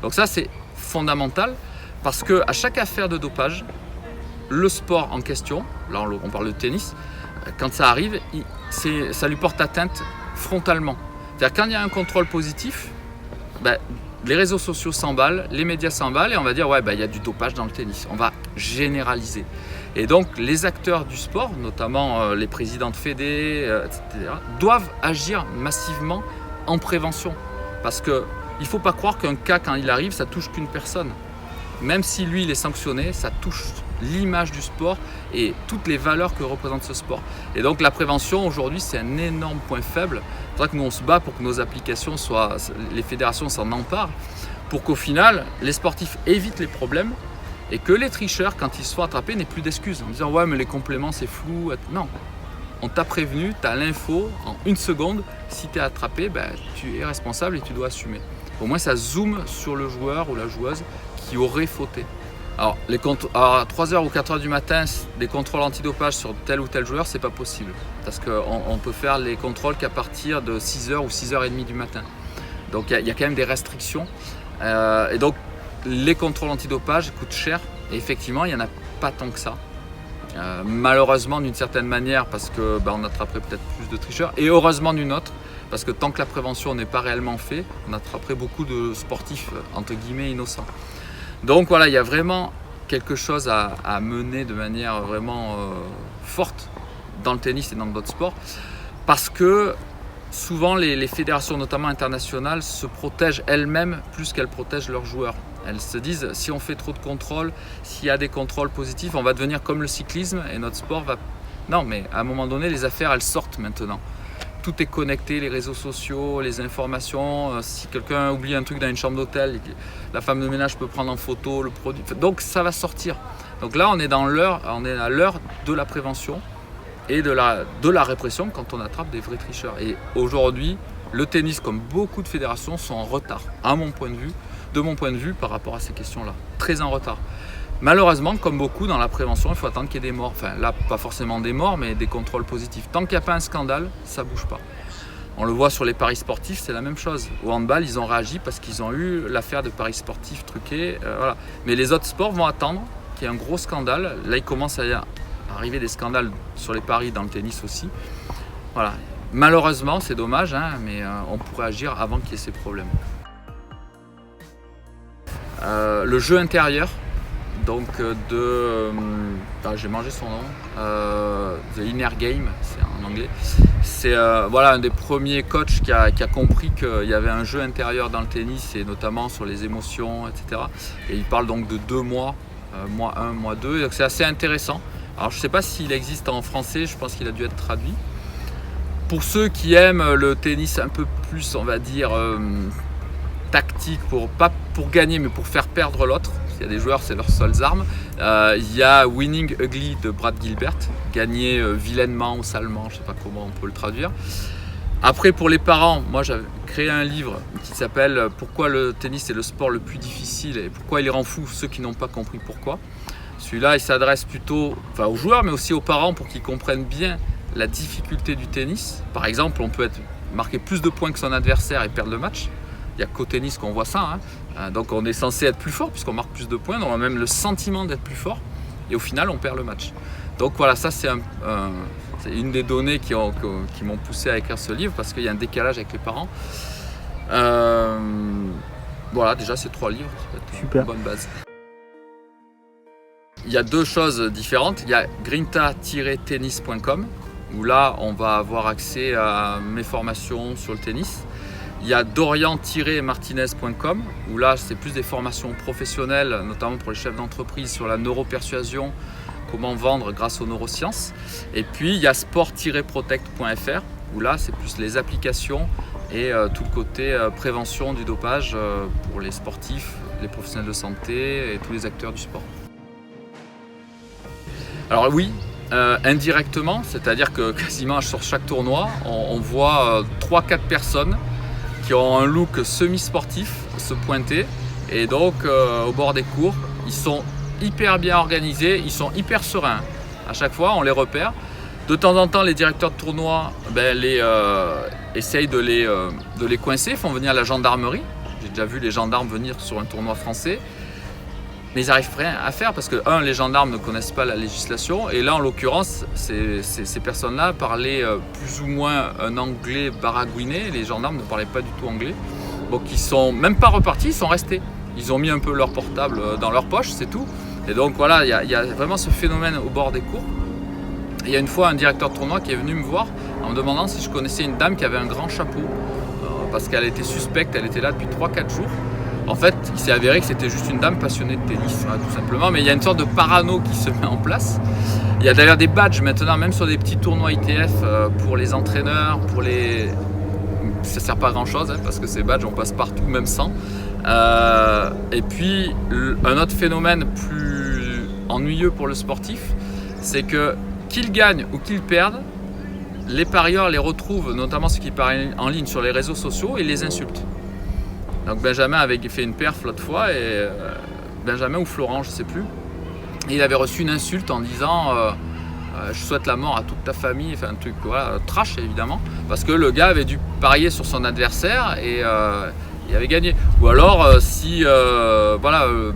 S2: Donc ça c'est fondamental parce qu'à chaque affaire de dopage, le sport en question, là on parle de tennis, quand ça arrive, ça lui porte atteinte frontalement. C'est-à-dire quand il y a un contrôle positif, les réseaux sociaux s'emballent, les médias s'emballent et on va dire il y a du dopage dans le tennis. On va généraliser. Et donc les acteurs du sport, notamment les présidents de fédé, etc., doivent agir massivement en prévention. Parce qu'il ne faut pas croire qu'un cas, quand il arrive, ça touche qu'une personne. Même si lui, il est sanctionné, ça touche l'image du sport et toutes les valeurs que représente ce sport. Et donc la prévention, aujourd'hui, c'est un énorme point faible. C'est vrai que nous, on se bat pour que nos applications les fédérations s'en emparent, pour qu'au final, les sportifs évitent les problèmes et que les tricheurs, quand ils se font attraper, n'aient plus d'excuses en disant « ouais, mais les compléments, c'est flou ». Non, on t'a prévenu, tu as l'info, en une seconde, si tu es attrapé, tu es responsable et tu dois assumer. Au moins, ça zoome sur le joueur ou la joueuse qui aurait fauté. Alors, à 3h ou 4h du matin, des contrôles antidopage sur tel ou tel joueur, c'est pas possible. Parce qu'on peut faire les contrôles qu'à partir de 6h ou 6h30 du matin. Donc il y a quand même des restrictions. Et donc les contrôles antidopage coûtent cher. Et effectivement, il n'y en a pas tant que ça. Malheureusement d'une certaine manière, parce qu'on attraperait peut-être plus de tricheurs. Et heureusement d'une autre, parce que tant que la prévention n'est pas réellement faite, on attraperait beaucoup de sportifs entre guillemets innocents. Donc voilà, il y a vraiment quelque chose à mener de manière vraiment forte dans le tennis et dans d'autres sports, parce que souvent les fédérations, notamment internationales, se protègent elles-mêmes plus qu'elles protègent leurs joueurs. Elles se disent, si on fait trop de contrôles, s'il y a des contrôles positifs, on va devenir comme le cyclisme et notre sport va... Non, mais à un moment donné, les affaires, elles sortent maintenant. Tout est connecté, les réseaux sociaux, les informations. Si quelqu'un oublie un truc dans une chambre d'hôtel, la femme de ménage peut prendre en photo le produit. Donc ça va sortir. Donc là, on est à l'heure de la prévention et de la répression quand on attrape des vrais tricheurs. Et aujourd'hui, le tennis, comme beaucoup de fédérations, sont en retard, de mon point de vue, par rapport à ces questions-là. Très en retard. Malheureusement, comme beaucoup dans la prévention, il faut attendre qu'il y ait des morts. Enfin là, pas forcément des morts, mais des contrôles positifs. Tant qu'il n'y a pas un scandale, ça ne bouge pas. On le voit sur les paris sportifs, c'est la même chose. Au handball, ils ont réagi parce qu'ils ont eu l'affaire de paris sportifs truqués. Voilà. Mais les autres sports vont attendre qu'il y ait un gros scandale. Là, il commence à arriver des scandales sur les paris, dans le tennis aussi. Voilà. Malheureusement, c'est dommage, mais on pourrait agir avant qu'il y ait ces problèmes. Le jeu intérieur, donc j'ai mangé son nom, The Inner Game, c'est en anglais. C'est un des premiers coachs qui a compris qu'il y avait un jeu intérieur dans le tennis et notamment sur les émotions, etc. Et il parle donc de 2 mois, mois 1, mois 2, donc c'est assez intéressant. Alors je ne sais pas s'il existe en français, je pense qu'il a dû être traduit. Pour ceux qui aiment le tennis un peu plus, on va dire, tactique, pas pour gagner mais pour faire perdre l'autre, Il y a des joueurs, c'est leurs seules armes. Il y a Winning Ugly de Brad Gilbert, gagner vilainement ou salement, je ne sais pas comment on peut le traduire. Après, pour les parents, moi j'avais créé un livre qui s'appelle « Pourquoi le tennis est le sport le plus difficile et pourquoi il rend fou ceux qui n'ont pas compris pourquoi ». Celui-là, il s'adresse plutôt aux joueurs, mais aussi aux parents pour qu'ils comprennent bien la difficulté du tennis. Par exemple, on peut marquer plus de points que son adversaire et perdre le match. Il n'y a qu'au tennis qu'on voit ça. Donc on est censé être plus fort puisqu'on marque plus de points. On a même le sentiment d'être plus fort. Et au final, on perd le match. Donc voilà, ça c'est une des données qui m'ont poussé à écrire ce livre parce qu'il y a un décalage avec les parents. Voilà, déjà ces 3 livres, ça peut être une bonne base. Il y a 2 choses différentes. Il y a grinta-tennis.com où là, on va avoir accès à mes formations sur le tennis. Il y a dorian-martinez.com où là, c'est plus des formations professionnelles, notamment pour les chefs d'entreprise sur la neuropersuasion, comment vendre grâce aux neurosciences. Et puis, il y a sport-protect.fr où là, c'est plus les applications et tout le côté prévention du dopage pour les sportifs, les professionnels de santé et tous les acteurs du sport. Alors oui, indirectement, c'est-à-dire que quasiment sur chaque tournoi, on voit 3-4 personnes qui ont un look semi-sportif se pointer. Et donc au bord des cours, ils sont hyper bien organisés, ils sont hyper sereins. À chaque fois, on les repère. De temps en temps, les directeurs de tournoi essayent de les coincer, font venir la gendarmerie. J'ai déjà vu les gendarmes venir sur un tournoi français. Mais ils n'arrivent rien à faire parce que, les gendarmes ne connaissent pas la législation. Et là, en l'occurrence, ces personnes-là parlaient plus ou moins un anglais baragouiné. Les gendarmes ne parlaient pas du tout anglais. Donc, ils ne sont même pas repartis, ils sont restés. Ils ont mis un peu leur portable dans leur poche, c'est tout. Et donc, voilà, il y a vraiment ce phénomène au bord des cours. Il y a une fois un directeur de tournoi qui est venu me voir en me demandant si je connaissais une dame qui avait un grand chapeau. Parce qu'elle était suspecte, elle était là depuis 3-4 jours. En fait, il s'est avéré que c'était juste une dame passionnée de tennis, tout simplement. Mais il y a une sorte de parano qui se met en place. Il y a d'ailleurs des badges maintenant, même sur des petits tournois ITF pour les entraîneurs, ça sert pas à grand chose parce que ces badges, on passe partout, même sans. Et puis, un autre phénomène plus ennuyeux pour le sportif, c'est que qu'ils gagnent ou qu'ils perdent, les parieurs les retrouvent, notamment ceux qui parient en ligne sur les réseaux sociaux, et les insultent. Donc Benjamin avait fait une perf l'autre fois, et Benjamin ou Florent, je ne sais plus, et il avait reçu une insulte en disant je souhaite la mort à toute ta famille, enfin un truc trash évidemment, parce que le gars avait dû parier sur son adversaire et il avait gagné. Ou alors si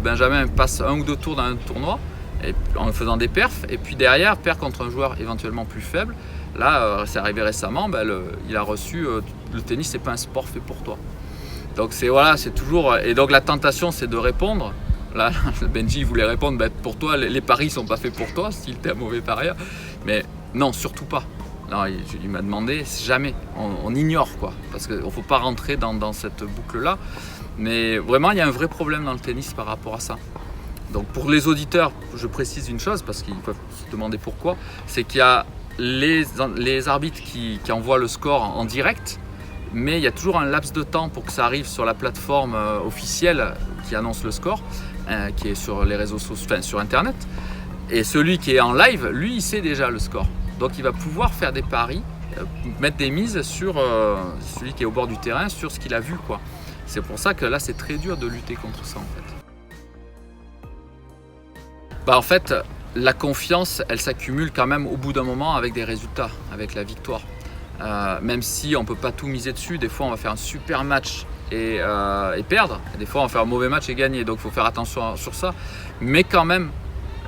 S2: Benjamin passe 1 ou 2 tours dans un tournoi en faisant des perfs, et puis derrière perd contre un joueur éventuellement plus faible. Là, c'est arrivé récemment, il a reçu le tennis, c'est pas un sport fait pour toi. Donc c'est toujours. Et donc la tentation, c'est de répondre. Là, Benji voulait répondre, pour toi, les paris sont pas faits pour toi, s'il était un mauvais parieur. Mais non, surtout pas. Non, il m'a demandé, jamais. On ignore quoi, parce qu'il ne faut pas rentrer dans cette boucle-là. Mais vraiment, il y a un vrai problème dans le tennis par rapport à ça. Donc pour les auditeurs, je précise une chose, parce qu'ils peuvent se demander pourquoi, c'est qu'il y a les arbitres qui envoient le score en direct, mais il y a toujours un laps de temps pour que ça arrive sur la plateforme officielle qui annonce le score, qui est sur les réseaux sociaux, enfin sur internet. Et celui qui est en live, lui, il sait déjà le score. Donc il va pouvoir faire des paris, mettre des mises sur celui qui est au bord du terrain, sur ce qu'il a vu, quoi. C'est pour ça que là, c'est très dur de lutter contre ça, en fait. En fait, la confiance, elle s'accumule quand même au bout d'un moment avec des résultats, avec la victoire. Même si on ne peut pas tout miser dessus, des fois on va faire un super match et perdre, et des fois on va faire un mauvais match et gagner, donc il faut faire attention sur ça. Mais quand même,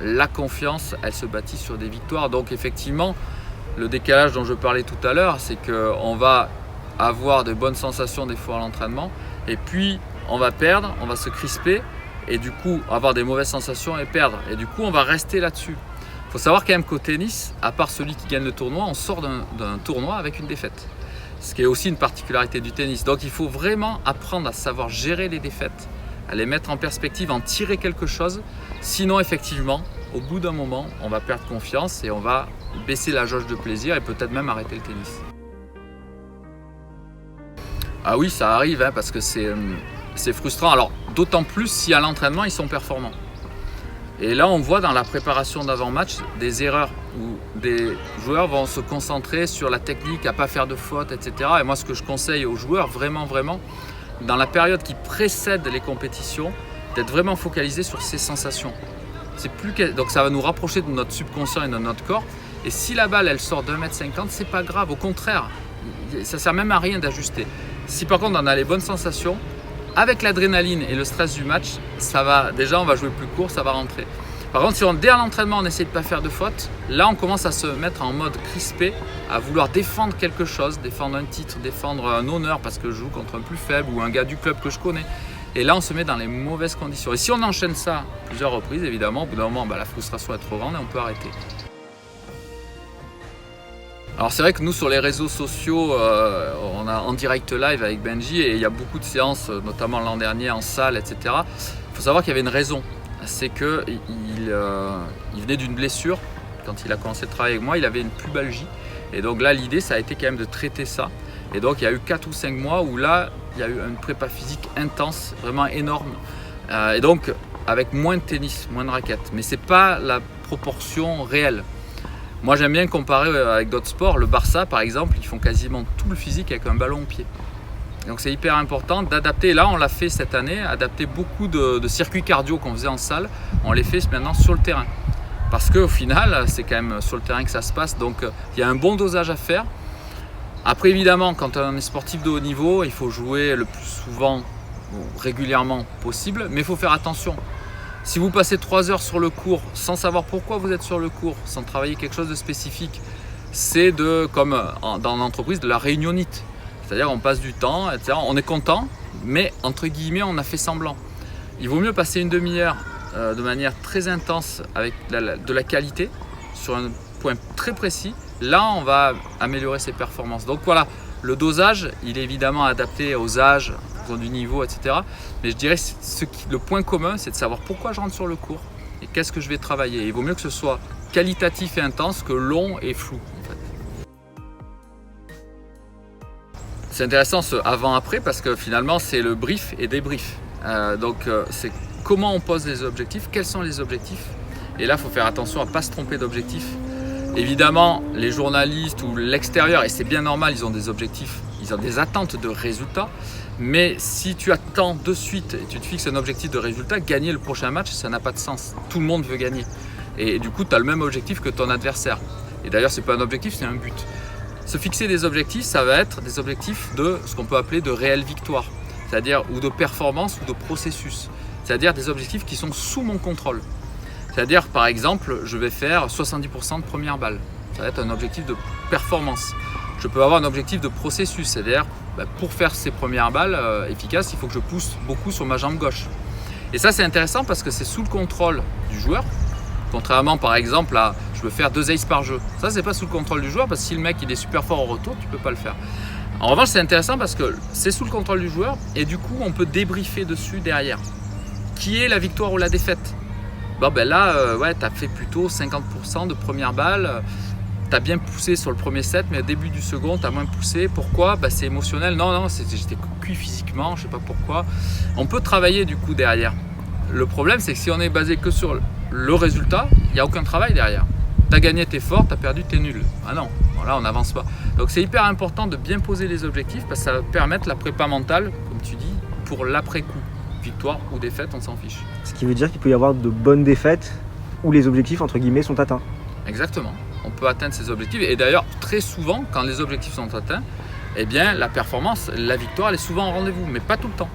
S2: la confiance, elle se bâtit sur des victoires. Donc effectivement, le décalage dont je parlais tout à l'heure, c'est qu'on va avoir de bonnes sensations des fois à l'entraînement, et puis on va perdre, on va se crisper, et du coup avoir des mauvaises sensations et perdre. Et du coup on va rester là-dessus. Il faut savoir quand même qu'au tennis, à part celui qui gagne le tournoi, on sort d'un tournoi avec une défaite. Ce qui est aussi une particularité du tennis. Donc il faut vraiment apprendre à savoir gérer les défaites, à les mettre en perspective, en tirer quelque chose. Sinon effectivement, au bout d'un moment, on va perdre confiance et on va baisser la jauge de plaisir et peut-être même arrêter le tennis. Ah oui, ça arrive parce que c'est frustrant. Alors d'autant plus si à l'entraînement ils sont performants. Et là, on voit dans la préparation d'avant-match des erreurs où des joueurs vont se concentrer sur la technique, à ne pas faire de fautes, etc. Et moi, ce que je conseille aux joueurs, vraiment, dans la période qui précède les compétitions, d'être vraiment focalisé sur ces sensations. Donc ça va nous rapprocher de notre subconscient et de notre corps. Et si la balle, elle sort d'1,50 m, c'est pas grave. Au contraire, ça sert même à rien d'ajuster. Si par contre on a les bonnes sensations, avec l'adrénaline et le stress du match, déjà on va jouer plus court, ça va rentrer. Par contre, si dès l'entraînement on essaie de ne pas faire de fautes, là on commence à se mettre en mode crispé, à vouloir défendre quelque chose, défendre un titre, défendre un honneur parce que je joue contre un plus faible ou un gars du club que je connais. Et là on se met dans les mauvaises conditions. Et si on enchaîne ça plusieurs reprises, évidemment, au bout d'un moment, la frustration est trop grande et on peut arrêter. Alors c'est vrai que nous sur les réseaux sociaux, on a en direct live avec Benji et il y a beaucoup de séances, notamment l'an dernier en salle, etc. Il faut savoir qu'il y avait une raison, c'est qu'il venait d'une blessure. Quand il a commencé le travail avec moi, il avait une pubalgie. Et donc là l'idée ça a été quand même de traiter ça. Et donc il y a eu 4 ou 5 mois où là il y a eu une prépa physique intense, vraiment énorme. Et donc avec moins de tennis, moins de raquettes. Mais ce n'est pas la proportion réelle. Moi j'aime bien comparer avec d'autres sports. Le Barça par exemple, ils font quasiment tout le physique avec un ballon au pied. Donc c'est hyper important d'adapter. Et là on l'a fait cette année, adapter beaucoup de circuits cardio qu'on faisait en salle. On les fait maintenant sur le terrain. Parce qu'au final, c'est quand même sur le terrain que ça se passe. Donc il y a un bon dosage à faire. Après évidemment, quand on est sportif de haut niveau, il faut jouer le plus souvent, régulièrement possible. Mais il faut faire attention. Si vous passez 3 heures sur le cours sans savoir pourquoi vous êtes sur le cours, sans travailler quelque chose de spécifique, c'est comme dans l'entreprise de la réunionnite. C'est-à-dire on passe du temps, etc. On est content, mais entre guillemets on a fait semblant. Il vaut mieux passer une demi-heure de manière très intense avec de la qualité sur un point très précis. Là on va améliorer ses performances. Donc voilà, le dosage il est évidemment adapté aux âges, du niveau, etc. Mais je dirais le point commun, c'est de savoir pourquoi je rentre sur le cours et qu'est-ce que je vais travailler. Et il vaut mieux que ce soit qualitatif et intense que long et flou. En fait. C'est intéressant ce avant-après parce que finalement c'est le brief et débrief. C'est comment on pose les objectifs, quels sont les objectifs. Et là il faut faire attention à ne pas se tromper d'objectifs. Évidemment, les journalistes ou l'extérieur, et c'est bien normal, ils ont des objectifs, ils ont des attentes de résultats. Mais si tu attends de suite et tu te fixes un objectif de résultat, gagner le prochain match, ça n'a pas de sens. Tout le monde veut gagner. Et du coup, tu as le même objectif que ton adversaire. Et d'ailleurs, ce n'est pas un objectif, c'est un but. Se fixer des objectifs, ça va être des objectifs de ce qu'on peut appeler de réelle victoire. C'est-à-dire, ou de performance, ou de processus. C'est-à-dire des objectifs qui sont sous mon contrôle. C'est-à-dire, par exemple, je vais faire 70% de première balle. Ça va être un objectif de performance. Je peux avoir un objectif de processus, c'est-à-dire pour faire ces premières balles efficaces, il faut que je pousse beaucoup sur ma jambe gauche. Et ça c'est intéressant parce que c'est sous le contrôle du joueur, contrairement par exemple à je veux faire 2 aces par jeu. Ça c'est pas sous le contrôle du joueur parce que si le mec il est super fort au retour, tu peux pas le faire. En revanche c'est intéressant parce que c'est sous le contrôle du joueur et du coup on peut débriefer dessus derrière. Qui est la victoire ou la défaite? Là tu as fait plutôt 50% de première balle. Tu as bien poussé sur le premier set, mais au début du second, tu as moins poussé. Pourquoi? C'est émotionnel. Non, j'étais cuit physiquement, je ne sais pas pourquoi. On peut travailler du coup derrière. Le problème, c'est que si on est basé que sur le résultat, il n'y a aucun travail derrière. Tu as gagné, tu es fort, tu as perdu, tu es nul. Ah non, là on n'avance pas. Donc c'est hyper important de bien poser les objectifs parce que ça va permettre la prépa mentale, comme tu dis, pour l'après-coup. Victoire ou défaite, on s'en fiche.
S1: Ce qui veut dire qu'il peut y avoir de bonnes défaites où les objectifs, entre guillemets, sont atteints.
S2: Exactement. On peut atteindre ces objectifs et d'ailleurs très souvent quand les objectifs sont atteints, eh bien la performance, la victoire elle est souvent en rendez-vous mais pas tout le temps.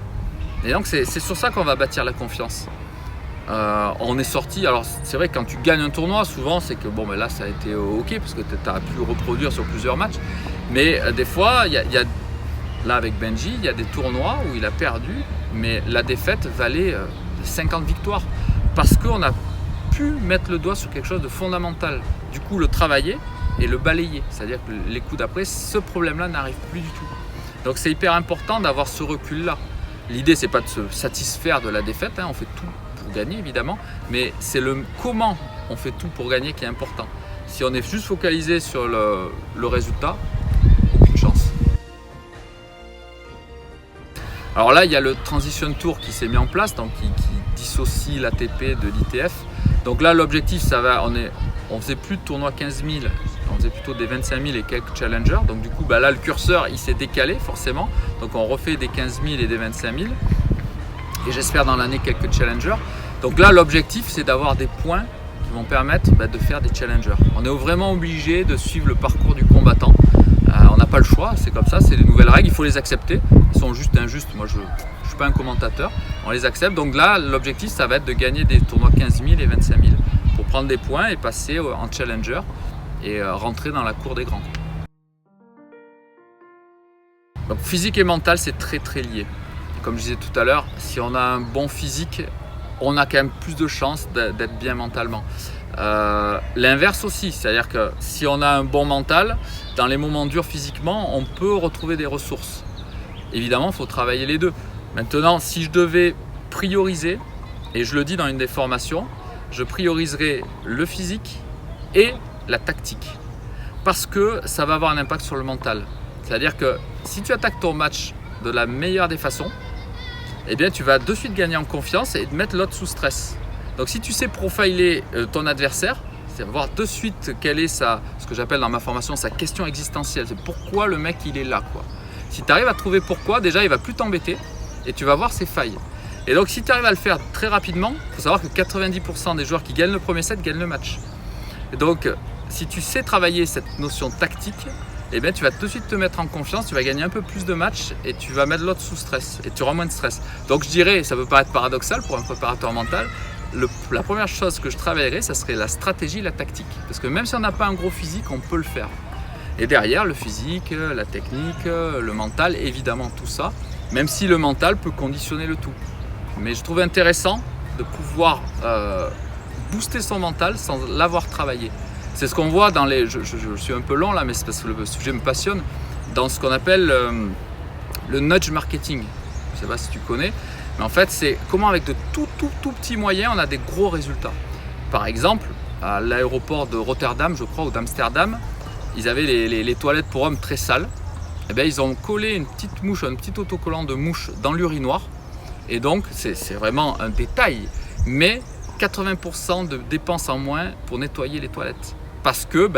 S2: Et donc c'est sur ça qu'on va bâtir la confiance. On est sorti, alors c'est vrai que quand tu gagnes un tournoi souvent c'est que là ça a été ok parce que tu as pu reproduire sur plusieurs matchs mais des fois il y a là avec Benji il y a des tournois où il a perdu mais la défaite valait 50 victoires parce qu'on a pu mettre le doigt sur quelque chose de fondamental. Du coup, le travailler et le balayer. C'est-à-dire que les coups d'après, ce problème-là n'arrive plus du tout. Donc c'est hyper important d'avoir ce recul-là. L'idée, c'est pas de se satisfaire de la défaite, on fait tout pour gagner évidemment, mais c'est le comment on fait tout pour gagner qui est important. Si on est juste focalisé sur le résultat, aucune chance. Alors là, il y a le Transition Tour qui s'est mis en place, donc qui dissocie l'ATP de l'ITF. Donc là, l'objectif, on faisait plus de tournois 15 000, on faisait plutôt des 25 000 et quelques challengers. Donc du coup, là, le curseur, il s'est décalé forcément. Donc on refait des 15 000 et des 25 000. Et j'espère dans l'année quelques challengers. Donc là, l'objectif, c'est d'avoir des points qui vont permettre de faire des challengers. On est vraiment obligé de suivre le parcours du combattant. On n'a pas le choix, c'est comme ça, c'est des nouvelles règles, il faut les accepter. Elles sont juste injustes, moi je ne suis pas un commentateur, on les accepte. Donc là, l'objectif, ça va être de gagner des tournois 15 000 et 25 000 pour prendre des points et passer en challenger et rentrer dans la cour des grands. Donc physique et mental, c'est très très lié. Comme je disais tout à l'heure, si on a un bon physique, on a quand même plus de chances d'être bien mentalement. L'inverse aussi, c'est-à-dire que si on a un bon mental, dans les moments durs physiquement, on peut retrouver des ressources. Évidemment, il faut travailler les deux. Maintenant, si je devais prioriser, et je le dis dans une des formations, je prioriserais le physique et la tactique. Parce que ça va avoir un impact sur le mental. C'est-à-dire que si tu attaques ton match de la meilleure des façons, eh bien, tu vas de suite gagner en confiance et mettre l'autre sous stress. Donc si tu sais profiler ton adversaire, c'est voir de suite quelle est ce que j'appelle dans ma formation sa question existentielle. C'est pourquoi le mec il est là, quoi. Si tu arrives à trouver pourquoi, déjà il va plus t'embêter et tu vas voir ses failles. Et donc si tu arrives à le faire très rapidement, il faut savoir que 90% des joueurs qui gagnent le premier set gagnent le match. Et donc si tu sais travailler cette notion tactique, eh bien, tu vas tout de suite te mettre en confiance, tu vas gagner un peu plus de matchs et tu vas mettre l'autre sous stress et tu auras moins de stress. Donc je dirais, ça peut paraître paradoxal pour un préparateur mental, la première chose que je travaillerais, ça serait la stratégie, la tactique. Parce que même si on n'a pas un gros physique, on peut le faire. Et derrière, le physique, la technique, le mental, évidemment tout ça, même si le mental peut conditionner le tout. Mais je trouve intéressant de pouvoir booster son mental sans l'avoir travaillé. C'est ce qu'on voit dans les... Je suis un peu long là, mais c'est parce que le sujet me passionne. Dans ce qu'on appelle le nudge marketing. Je ne sais pas si tu connais. Mais en fait, c'est comment avec de tout petits moyens, on a des gros résultats. Par exemple, à l'aéroport de Rotterdam, je crois, ou d'Amsterdam, ils avaient les toilettes pour hommes très sales. Et bien, ils ont collé une petite mouche, un petit autocollant de mouche dans l'urinoir. Et donc, c'est vraiment un détail. Mais 80% de dépenses en moins pour nettoyer les toilettes. Parce que,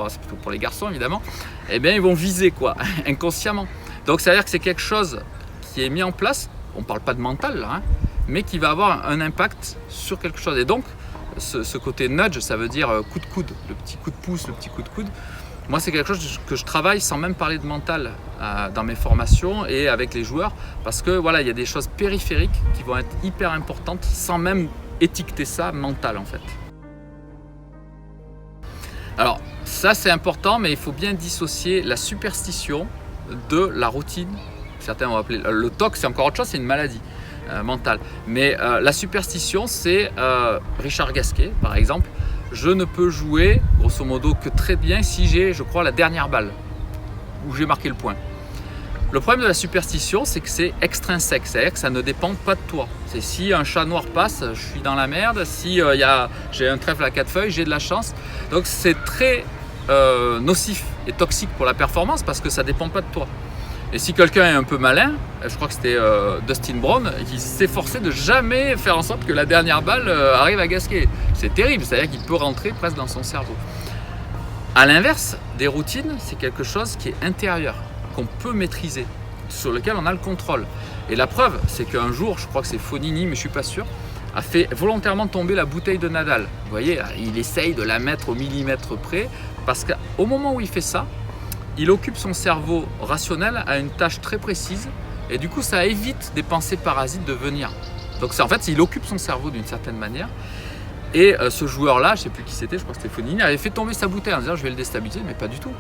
S2: c'est plutôt pour les garçons évidemment, eh bien, ils vont viser quoi, inconsciemment. Donc, ça veut dire que c'est quelque chose qui est mis en place. On ne parle pas de mental là, mais qui va avoir un impact sur quelque chose. Et donc, ce côté nudge, ça veut dire coup de coude, le petit coup de pouce, le petit coup de coude. Moi, c'est quelque chose que je travaille sans même parler de mental dans mes formations et avec les joueurs. Parce que voilà, il y a des choses périphériques qui vont être hyper importantes sans même étiqueter ça mental en fait. Alors, ça c'est important, mais il faut bien dissocier la superstition de la routine. Certains vont appeler le TOC, c'est encore autre chose, c'est une maladie mentale. Mais la superstition, c'est Richard Gasquet, par exemple. Je ne peux jouer, grosso modo, que très bien si j'ai, je crois, la dernière balle, où j'ai marqué le point. Le problème de la superstition, c'est que c'est extrinsèque, c'est-à-dire que ça ne dépend pas de toi. C'est si un chat noir passe, je suis dans la merde. Si j'ai un trèfle à 4 feuilles, j'ai de la chance. Donc c'est très nocif et toxique pour la performance parce que ça ne dépend pas de toi. Et si quelqu'un est un peu malin, je crois que c'était Dustin Brown, qui s'efforçait de jamais faire en sorte que la dernière balle arrive à Gasquet. C'est terrible, c'est-à-dire qu'il peut rentrer presque dans son cerveau. A l'inverse, des routines, c'est quelque chose qui est intérieur, qu'on peut maîtriser, sur lequel on a le contrôle. Et la preuve, c'est qu'un jour, je crois que c'est Fonini, mais je ne suis pas sûr, a fait volontairement tomber la bouteille de Nadal. Vous voyez, il essaye de la mettre au millimètre près, parce qu'au moment où il fait ça, il occupe son cerveau rationnel à une tâche très précise, et du coup, ça évite des pensées parasites de venir. Donc en fait, il occupe son cerveau d'une certaine manière. Et ce joueur-là, je ne sais plus qui c'était, je crois que c'était Fonini, avait fait tomber sa bouteille en disant « je vais le déstabiliser », mais pas du tout.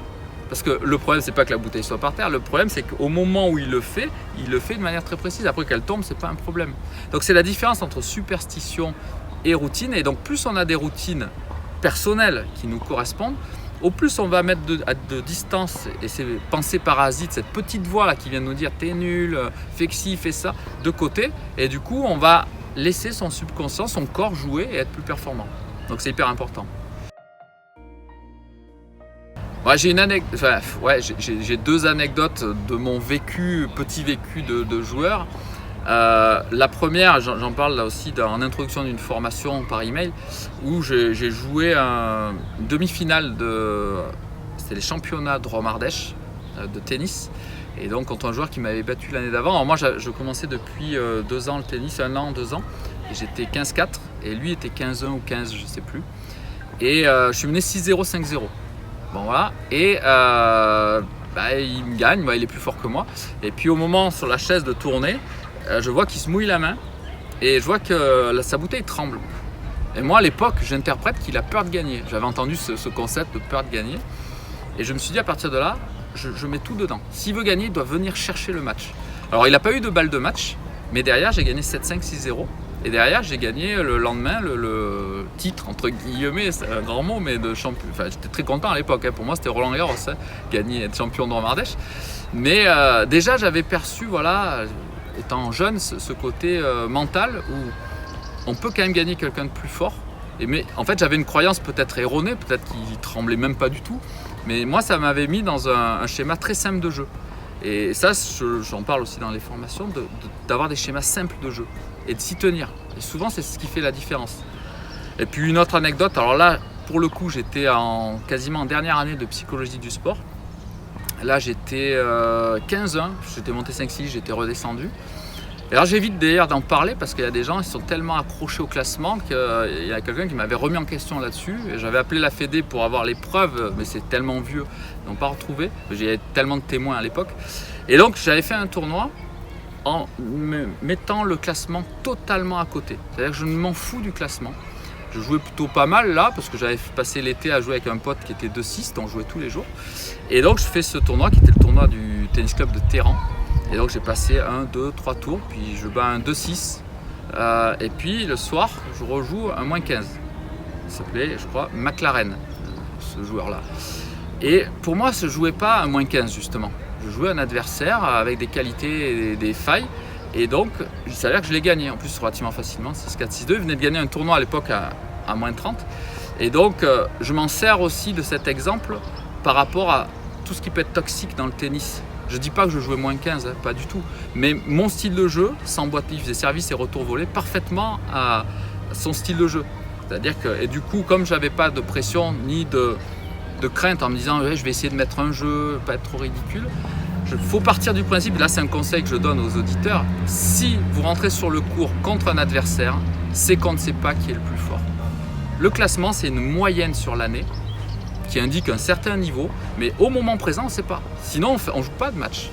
S2: Parce que le problème, c'est pas que la bouteille soit par terre, le problème, c'est qu'au moment où il le fait de manière très précise. Après qu'elle tombe, c'est pas un problème. Donc c'est la différence entre superstition et routine. Et donc plus on a des routines personnelles qui nous correspondent, au plus on va mettre de distance et ces pensées parasites, cette petite voix là qui vient nous dire « t'es nul, fais que ci, fais ça » de côté. Et du coup, on va laisser son subconscient, son corps jouer et être plus performant. Donc c'est hyper important. Ouais, j'ai deux anecdotes de mon petit vécu de joueur. La première, j'en parle là aussi en introduction d'une formation par email, où j'ai joué une demi-finale c'était les championnats de Drôme-Ardèche de tennis. Et donc contre un joueur qui m'avait battu l'année d'avant. Alors moi je commençais depuis 2 ans le tennis, 1 an, 2 ans. Et j'étais 15-4 et lui était 15-1 ou 15, je sais plus. Et je suis mené 6-0, 5-0. Bon voilà. Et il me gagne, il est plus fort que moi. Et puis au moment sur la chaise de tourner, je vois qu'il se mouille la main et je vois que sa bouteille tremble. Et moi à l'époque j'interprète qu'il a peur de gagner. J'avais entendu ce concept de peur de gagner. Et je me suis dit à partir de là, je mets tout dedans. S'il veut gagner, il doit venir chercher le match. Alors il n'a pas eu de balle de match, mais derrière j'ai gagné 7-5, 6-0. Et derrière j'ai gagné le lendemain le titre, entre guillemets, c'est un grand mot, mais de champion. Enfin j'étais très content à l'époque, pour moi c'était Roland Garros, gagner, être champion de Drôme-Ardèche. Mais déjà j'avais perçu, voilà, étant jeune, ce côté mental où on peut quand même gagner quelqu'un de plus fort. Mais en fait j'avais une croyance peut-être erronée, peut-être qu'il tremblait même pas du tout. Mais moi, ça m'avait mis dans un schéma très simple de jeu. Et ça, j'en parle aussi dans les formations, d'avoir des schémas simples de jeu et de s'y tenir. Et souvent, c'est ce qui fait la différence. Et puis une autre anecdote, alors là, pour le coup, j'étais quasiment en dernière année de psychologie du sport. Là, j'étais 15-1, j'étais monté 5-6, j'étais redescendu. Et alors j'évite d'ailleurs d'en parler parce qu'il y a des gens qui sont tellement accrochés au classement qu'il y a quelqu'un qui m'avait remis en question là-dessus. Et j'avais appelé la Fédé pour avoir les preuves, mais c'est tellement vieux, ils n'ont pas retrouvé. J'ai tellement de témoins à l'époque. Et donc j'avais fait un tournoi en mettant le classement totalement à côté. C'est-à-dire que je m'en fous du classement. Je jouais plutôt pas mal là parce que j'avais passé l'été à jouer avec un pote qui était 2-6, dont je jouais tous les jours. Et donc je fais ce tournoi qui était le tournoi du tennis club de Téhéran. Et donc j'ai passé 1, 2, 3 tours, puis je bats un 2-6. Et puis le soir, je rejoue un -15. Il s'appelait, je crois, McLaren, ce joueur-là. Et pour moi, je ne jouais pas un -15 justement. Je jouais un adversaire avec des qualités et des failles. Et donc, il s'avère que je l'ai gagné, en plus relativement facilement, 6-4, 6-2. Il venait de gagner un tournoi à l'époque à -30. Et donc, je m'en sers aussi de cet exemple par rapport à tout ce qui peut être toxique dans le tennis. Je ne dis pas que je jouais -15, pas du tout. Mais mon style de jeu, sans boîte livre, des services et retours volés, parfaitement à son style de jeu. C'est-à-dire que, et du coup, comme je n'avais pas de pression ni de crainte en me disant ouais, je vais essayer de mettre un jeu, pas être trop ridicule, il faut partir du principe, là c'est un conseil que je donne aux auditeurs, si vous rentrez sur le court contre un adversaire, c'est qu'on ne sait pas qui est le plus fort. Le classement, c'est une moyenne sur l'année qui indique un certain niveau, mais au moment présent, on ne sait pas. Sinon, on ne joue pas de match.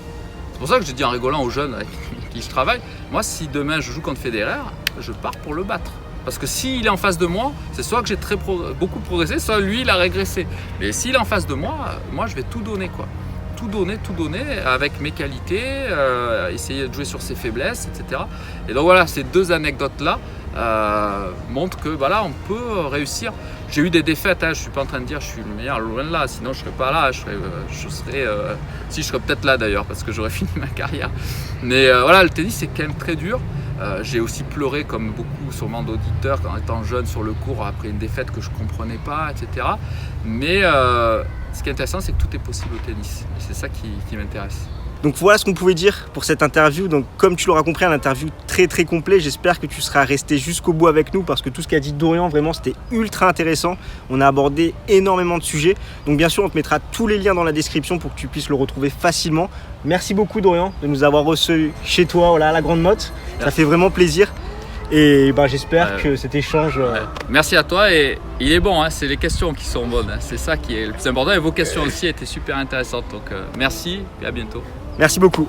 S2: C'est pour ça que je dis en rigolant aux jeunes avec qui je travaille, moi, si demain je joue contre Federer, je pars pour le battre. Parce que s'il est en face de moi, c'est soit que j'ai beaucoup progressé, soit lui, il a régressé. Mais s'il est en face de moi, moi, je vais tout donner, quoi. Tout donner avec mes qualités, essayer de jouer sur ses faiblesses, etc. Et donc voilà, ces deux anecdotes-là montrent que voilà, on peut réussir. J'ai eu des défaites, je ne suis pas en train de dire que je suis le meilleur, loin de là, sinon je ne serais pas là, je serais peut-être là d'ailleurs, parce que j'aurais fini ma carrière. Mais voilà, le tennis c'est quand même très dur. J'ai aussi pleuré comme beaucoup sûrement d'auditeurs en étant jeune sur le court après une défaite que je ne comprenais pas, etc. Mais ce qui est intéressant, c'est que tout est possible au tennis. Et c'est ça qui m'intéresse.
S1: Donc voilà ce qu'on pouvait dire pour cette interview. Donc comme tu l'auras compris, un interview très très complet. J'espère que tu seras resté jusqu'au bout avec nous parce que tout ce qu'a dit Dorian, vraiment c'était ultra intéressant. On a abordé énormément de sujets. Donc bien sûr, on te mettra tous les liens dans la description pour que tu puisses le retrouver facilement. Merci beaucoup Dorian de nous avoir reçus chez toi, voilà, à la Grande Motte. Ça fait vraiment plaisir. Et j'espère que cet échange...
S2: Merci à toi et il est bon, c'est les questions qui sont bonnes. C'est ça qui est le plus important et vos questions aussi étaient super intéressantes. Donc merci et à bientôt.
S1: Merci beaucoup.